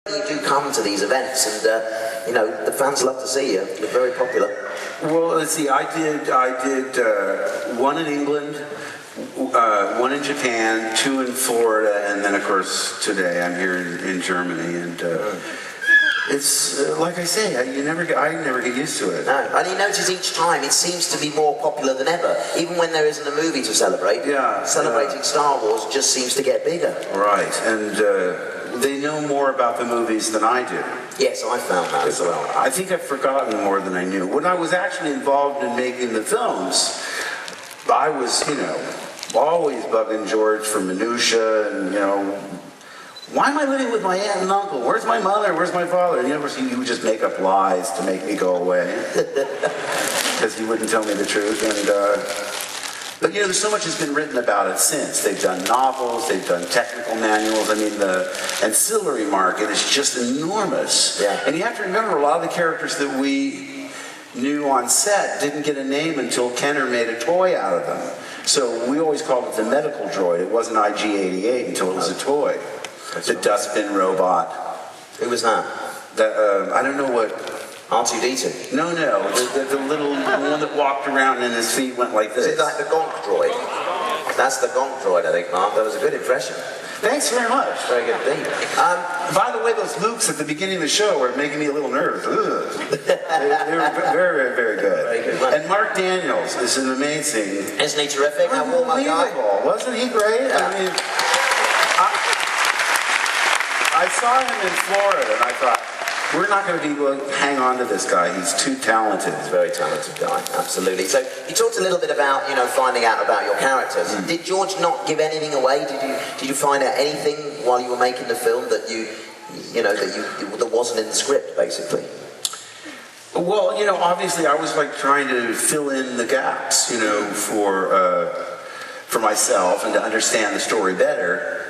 You do come to these events, and you know the fans love to see you. You're very popular. Well, let's see. I did one in England, one in Japan, two in Florida, and then of course today I'm here in Germany. And it's like I say, I never get used to it. No, and you notice each time it seems to be more popular than ever. Even when there isn't a movie to celebrate, celebrating Star Wars just seems to get bigger. Right, and they know more about the movies than I do. Yes, I found that as well. I think I've forgotten more than I knew. When I was actually involved in making the films, I was, always bugging George for minutia and, why am I living with my aunt and uncle? Where's my mother? Where's my father? And he would just make up lies to make me go away. Because he wouldn't tell me the truth. And, but there's so much has been written about it since. They've done novels, they've done technical manuals. I mean, the ancillary market is just enormous. Yeah. And you have to remember, a lot of the characters that we knew on set didn't get a name until Kenner made a toy out of them. So we always called it the medical droid. It wasn't IG-88 until it was a toy. The dustbin robot. Who was that? I don't know what... R2-D2? No, the little one that walked around and his feet went like this. Is it like the Gonk droid? That's the Gonk droid, I think, Mark. That was a good impression. Thanks very much. Very good thing. By the way, those Lukes at the beginning of the show were making me a little nervous. They were very, very good. Very good. And Mark Daniels is an amazing... Isn't he terrific? How warm up guy? Wasn't he great? Yeah. I mean, I saw him in Florida and I thought, we're not going to be able to hang on to this guy. He's too talented. He's a very talented guy, absolutely. So you talked a little bit about, finding out about your characters. Did George not give anything away? Did you find out anything while you were making the film that that wasn't in the script, basically? Well, obviously I was trying to fill in the gaps, for myself and to understand the story better.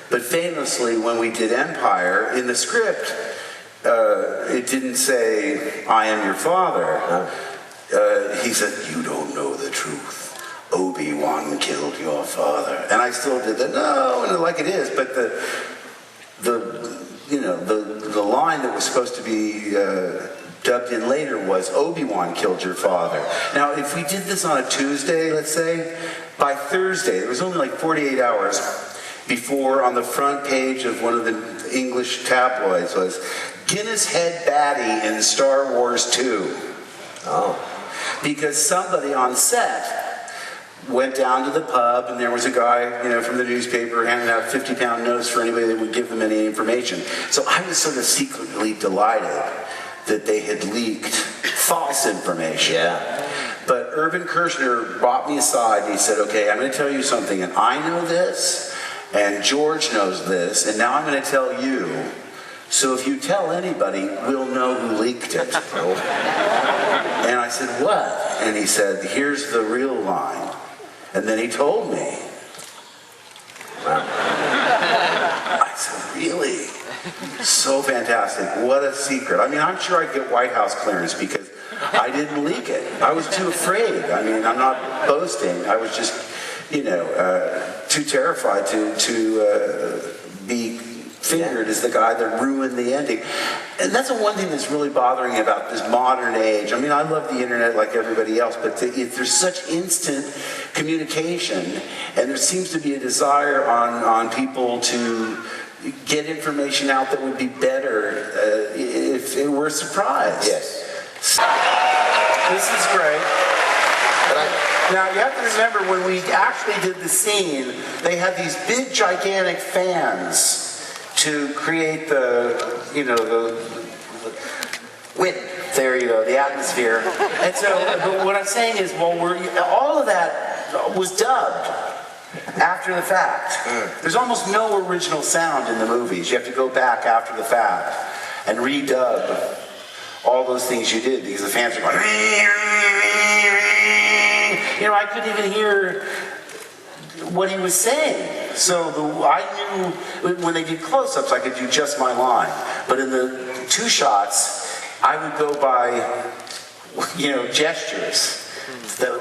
But famously, when we did Empire, in the script, it didn't say, I am your father. He said, you don't know the truth. Obi-Wan killed your father. And I still did that, no, like it is, but the line that was supposed to be dubbed in later was, Obi-Wan killed your father. Now, if we did this on a Tuesday, let's say, by Thursday, there was only 48 hours before, on the front page of one of the English tabloids was, Guinness head baddie in Star Wars 2. Oh. Because somebody on set went down to the pub and there was a guy, from the newspaper handing out 50-pound notes for anybody that would give them any information. So I was sort of secretly delighted that they had leaked false information. Yeah. But Irvin Kershner brought me aside and he said, okay, I'm going to tell you something, and I know this, and George knows this, and now I'm going to tell you. So if you tell anybody, we'll know who leaked it. And I said, what? And he said, here's the real line. And then he told me. I said, really? So fantastic. What a secret. I mean, I'm sure I'd get White House clearance because I didn't leak it. I was too afraid. I mean, I'm not boasting. I was just, too terrified to be figured as the guy that ruined the ending. And that's the one thing that's really bothering me about this modern age. I mean, I love the internet like everybody else, but there's such instant communication, and there seems to be a desire on people to get information out that would be better if it were a surprise. Yes. This is great. Now, you have to remember, when we actually did the scene, they had these big, gigantic fans to create the wind. There you go, the atmosphere. And so, but what I'm saying is, all of that was dubbed after the fact. There's almost no original sound in the movies. You have to go back after the fact and redub all those things you did because the fans are going, I couldn't even hear what he was saying. So I knew when they did close-ups, I could do just my line. But in the two shots, I would go by, gestures.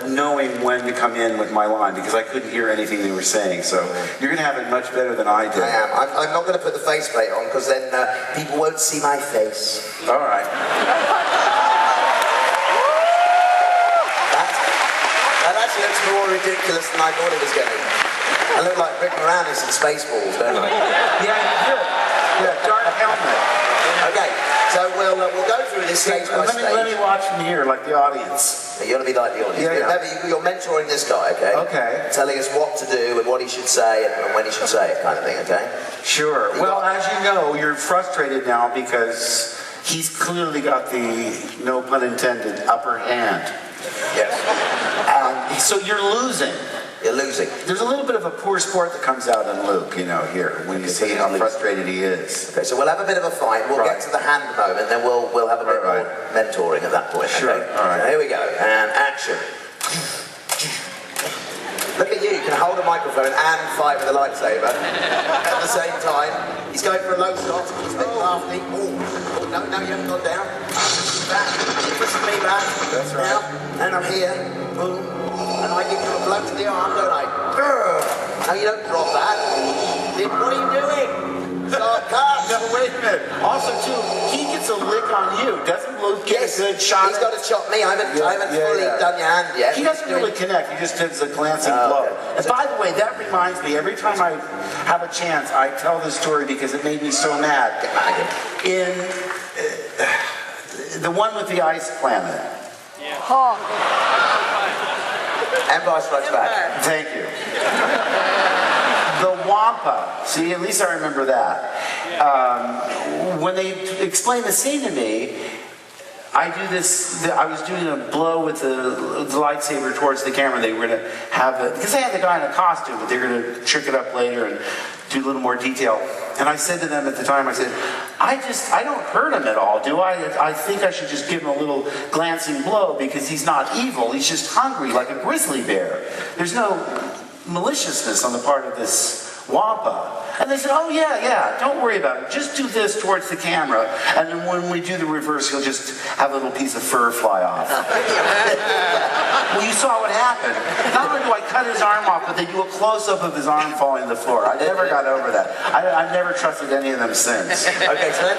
knowing when to come in with my line because I couldn't hear anything they were saying. So you're going to have it much better than I did. I am. I'm not going to put the faceplate on because then people won't see my face. All right. That actually looks more ridiculous than I thought it was going to. I look like Rick Moranis in Spaceballs, don't I? Yeah, dark helmet. Okay, so we'll go through this stage by stage. Let me watch from here, like the audience. You're going to be like the audience. Yeah. Remember, you're mentoring this guy, okay? Okay. Telling us what to do and what he should say and when he should say it, kind of thing, okay? Sure. Well, as you know, you're frustrated now because he's clearly got the, no pun intended, upper hand. Yes. So you're losing. You're losing. There's a little bit of a poor sport that comes out in Luke, you know, here, when you see how frustrated he is. Okay, so we'll have a bit of a fight. We'll get to the hand moment, then we'll have a bit more mentoring at that point. Sure. Okay? All right. So here we go. And action. Look at you. You can hold a microphone and fight with a lightsaber at the same time. He's going for a low shot. He's a bit crafty. Oh, no, you haven't gone down. Back. You're pushing me back. That's right. Now, and I'm here. Boom. And I give you a blow to the arm, don't I? No, you don't drop that. What are you doing? Start cut. No, wait a minute. Also, too, he gets a lick on you. Doesn't Luke get a good shot? He's got to chop me. I haven't fully done your hand yet. He doesn't really connect. He just does a glancing blow. Okay. And by the way, that reminds me, every time I have a chance, I tell this story because it made me so mad. In the one with the ice planet. Empire Strikes Back. Thank you. The Wampa. See, at least I remember that. When they explain the scene to me, I do this. I was doing a blow with the lightsaber towards the camera. They were going to have it because they had the guy in a costume, but they're going to trick it up later and do a little more detail. And I said to them at the time, I said, I don't hurt him at all, do I? I think I should just give him a little glancing blow because he's not evil. He's just hungry like a grizzly bear. There's no maliciousness on the part of this Wampa. And they said, oh yeah, don't worry about it. Just do this towards the camera, and then when we do the reverse, he'll just have a little piece of fur fly off. Well, you saw what happened. Not only do I cut his arm off, but they do a close-up of his arm falling to the floor. I never got over that. I've never trusted any of them since. Okay, so